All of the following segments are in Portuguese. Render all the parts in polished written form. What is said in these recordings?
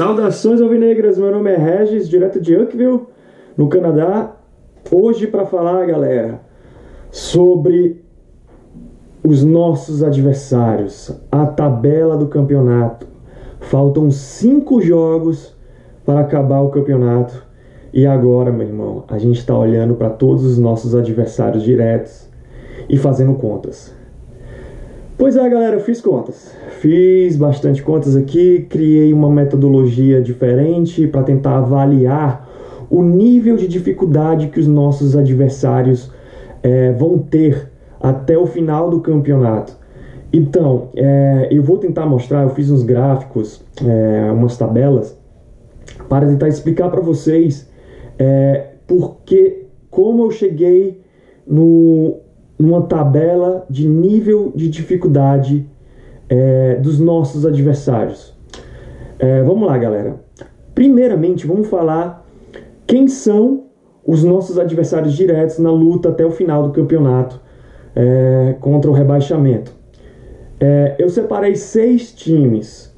Saudações alvinegras, meu nome é Regis, direto de Uckville, no Canadá. Hoje para falar, galera, sobre os nossos adversários, a tabela do campeonato. Faltam 5 jogos para acabar o campeonato e agora, meu irmão, a gente está olhando para todos os nossos adversários diretos e fazendo contas. Pois é, galera, eu fiz contas. Fiz bastante contas aqui, criei uma metodologia diferente para tentar avaliar o nível de dificuldade que os nossos adversários vão ter até o final do campeonato. Então, eu vou tentar mostrar, eu fiz uns gráficos, umas tabelas, para tentar explicar para vocês como eu cheguei numa tabela de nível de dificuldade dos nossos adversários. Vamos lá, galera. Primeiramente, vamos falar quem são os nossos adversários diretos na luta até o final do campeonato contra o rebaixamento. Eu separei 6 times.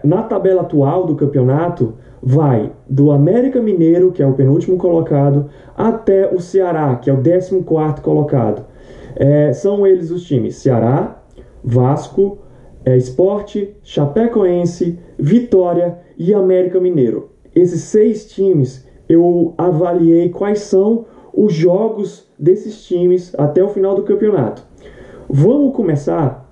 Na tabela atual do campeonato, vai do América Mineiro, que é o penúltimo colocado, até o Ceará, que é o 14º colocado. São eles os times Ceará, Vasco, Sport, Chapecoense, Vitória e América Mineiro. Esses 6 times eu avaliei quais são os jogos desses times até o final do campeonato. Vamos começar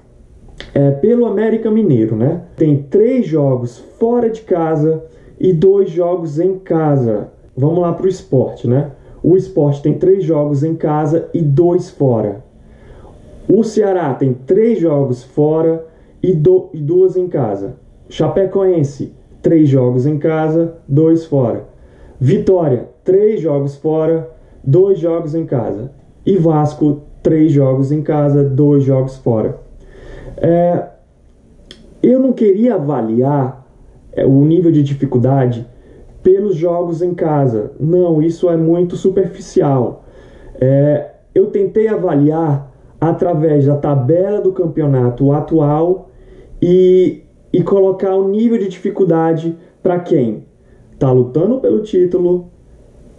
pelo América Mineiro, né? Tem 3 jogos fora de casa e 2 jogos em casa. Vamos lá para o Sport, né? O Sport tem 3 jogos em casa e 2 fora. O Ceará tem 3 jogos fora e 2 em casa. Chapecoense, 3 jogos em casa, 2 fora. Vitória, 3 jogos fora, 2 jogos em casa. E Vasco, 3 jogos em casa, 2 jogos fora. Eu não queria avaliar o nível de dificuldade pelos jogos em casa. Não, isso é muito superficial. Eu tentei avaliar através da tabela do campeonato atual e colocar o nível de dificuldade para quem está lutando pelo título,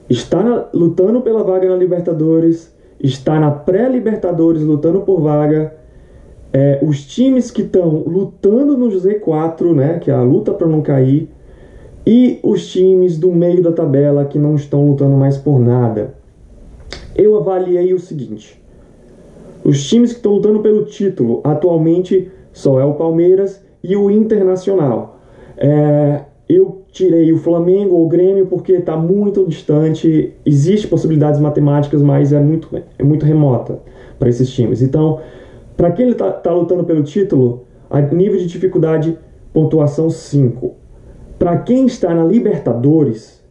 está lutando pela vaga na Libertadores, está na pré-Libertadores lutando por vaga, os times que estão lutando no Z4, né, que é a luta para não cair, e os times do meio da tabela que não estão lutando mais por nada. Eu avaliei o seguinte: os times que estão lutando pelo título atualmente só é o Palmeiras e o Internacional. Eu tirei o Flamengo ou o Grêmio porque está muito distante. Existem possibilidades matemáticas, mas é muito remota para esses times. Então, para quem está lutando pelo título, a nível de dificuldade, pontuação 5. Para quem está na Libertadores,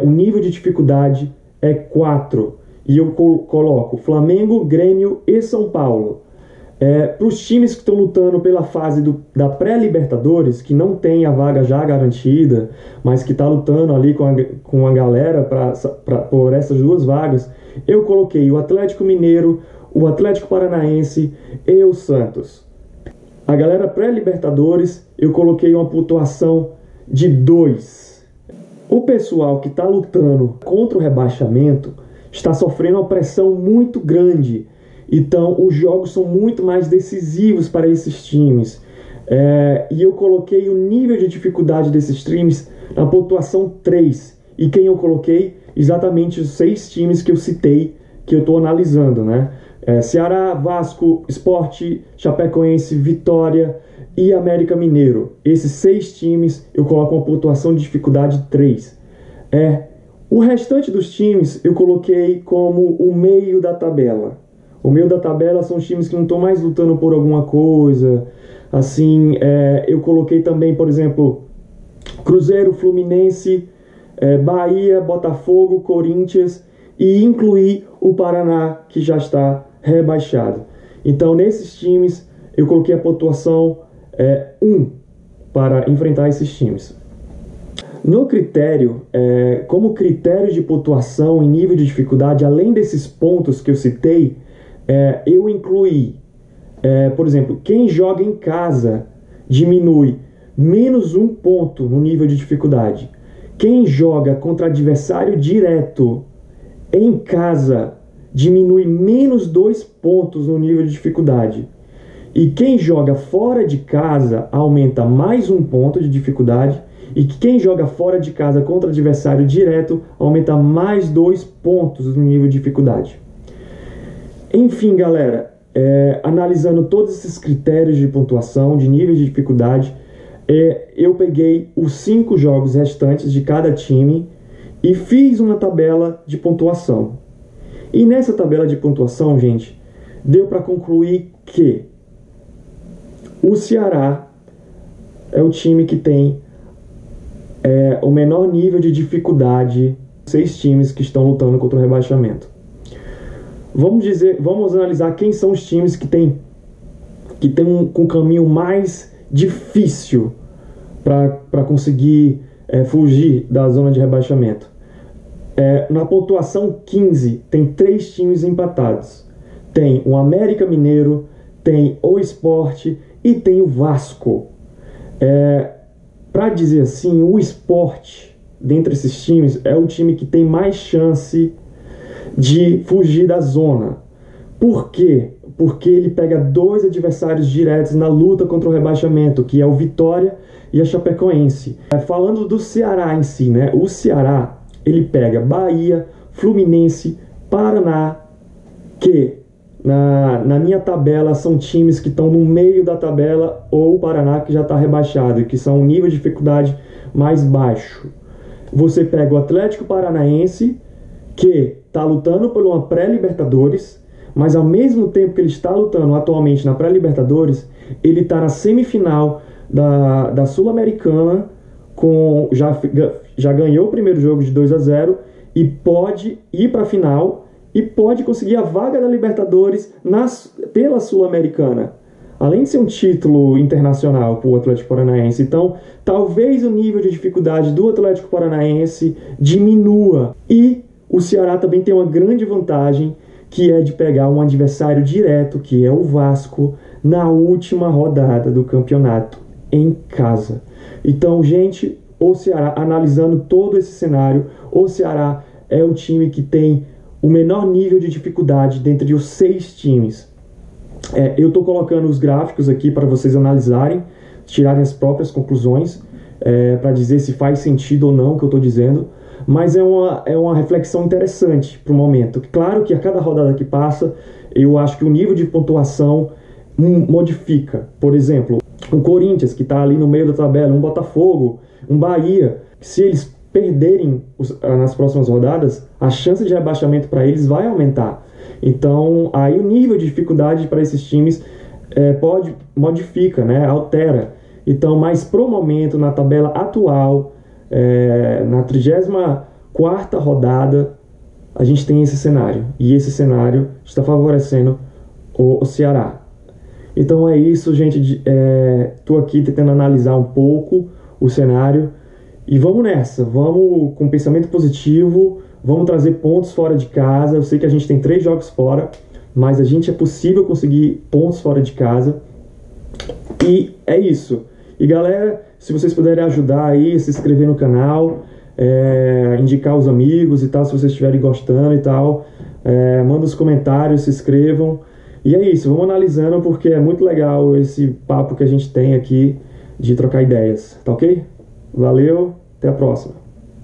o nível de dificuldade é 4. E eu coloco Flamengo, Grêmio e São Paulo. Para os times que estão lutando pela fase da pré-Libertadores, que não tem a vaga já garantida, mas que está lutando ali com a galera por essas 2 vagas, eu coloquei o Atlético Mineiro, o Atlético Paranaense e o Santos. A galera pré-Libertadores, eu coloquei uma pontuação de 2. O pessoal que está lutando contra o rebaixamento está sofrendo uma pressão muito grande. Então, os jogos são muito mais decisivos para esses times. E eu coloquei o nível de dificuldade desses times na pontuação 3. E quem eu coloquei? Exatamente os 6 times que eu citei, que eu estou analisando, né? Ceará, Vasco, Sport, Chapecoense, Vitória e América Mineiro. Esses 6 times eu coloco uma pontuação de dificuldade 3. O restante dos times eu coloquei como o meio da tabela. O meio da tabela são os times que não estão mais lutando por alguma coisa. Assim, eu coloquei também, por exemplo, Cruzeiro, Fluminense, Bahia, Botafogo, Corinthians e incluí o Paraná, que já está rebaixado. Então, nesses times, eu coloquei a pontuação 1 para enfrentar esses times. No critério, como critério de pontuação em nível de dificuldade, além desses pontos que eu citei, eu incluí, por exemplo, quem joga em casa diminui menos 1 ponto no nível de dificuldade. Quem joga contra adversário direto em casa diminui menos 2 pontos no nível de dificuldade. E quem joga fora de casa aumenta mais 1 ponto de dificuldade. E quem joga fora de casa contra adversário direto aumenta mais 2 pontos no nível de dificuldade. Enfim, galera, analisando todos esses critérios de pontuação, de nível de dificuldade, eu peguei os 5 jogos restantes de cada time e fiz uma tabela de pontuação. E nessa tabela de pontuação, gente, deu para concluir que o Ceará é o time que tem o menor nível de dificuldade, 6 times que estão lutando contra o rebaixamento. Vamos analisar quem são os times que tem um caminho mais difícil para conseguir fugir da zona de rebaixamento. Na pontuação 15, tem 3 times empatados. Tem o América Mineiro, tem o Sport e tem o Vasco. Para dizer assim, o Sport, dentre esses times, é o time que tem mais chance de fugir da zona. Por quê? Porque ele pega 2 adversários diretos na luta contra o rebaixamento, que é o Vitória e a Chapecoense. Falando do Ceará em si, né? O Ceará, ele pega Bahia, Fluminense, Paraná, que na minha tabela são times que estão no meio da tabela, ou o Paraná que já está rebaixado, que são um nível de dificuldade mais baixo. Você pega o Atlético Paranaense, que está lutando por uma pré-Libertadores, mas ao mesmo tempo que ele está lutando atualmente na pré-Libertadores, ele está na semifinal da Sul-Americana, já ganhou o primeiro jogo de 2-0 e pode ir para a final e pode conseguir a vaga da Libertadores pela Sul-Americana. Além de ser um título internacional para o Atlético Paranaense. Então, talvez o nível de dificuldade do Atlético Paranaense diminua. E o Ceará também tem uma grande vantagem, que é de pegar um adversário direto, que é o Vasco, na última rodada do campeonato, em casa. Então, gente, o Ceará, analisando todo esse cenário, o Ceará é o time que tem o menor nível de dificuldade dentre os 6 times. Eu estou colocando os gráficos aqui para vocês analisarem, tirarem as próprias conclusões, para dizer se faz sentido ou não o que eu estou dizendo. Mas é uma reflexão interessante para o momento. Claro que a cada rodada que passa, eu acho que o nível de pontuação modifica. Por exemplo, o Corinthians, que está ali no meio da tabela, um Botafogo, um Bahia, se eles perderem nas próximas rodadas, a chance de rebaixamento para eles vai aumentar. Então, aí o nível de dificuldade para esses times modifica, né? Altera. Então, mas pro momento, na tabela atual, na 34ª rodada, a gente tem esse cenário. E esse cenário está favorecendo o Ceará. Então é isso, gente. Estou aqui tentando analisar um pouco o cenário. E vamos nessa. Vamos com pensamento positivo. Vamos trazer pontos fora de casa. Eu sei que a gente tem 3 jogos fora, mas é possível conseguir pontos fora de casa. E é isso. E galera, se vocês puderem ajudar aí, se inscrever no canal, indicar os amigos e tal, se vocês estiverem gostando e tal, manda os comentários, se inscrevam. E é isso, vamos analisando porque é muito legal esse papo que a gente tem aqui de trocar ideias, tá ok? Valeu, até a próxima.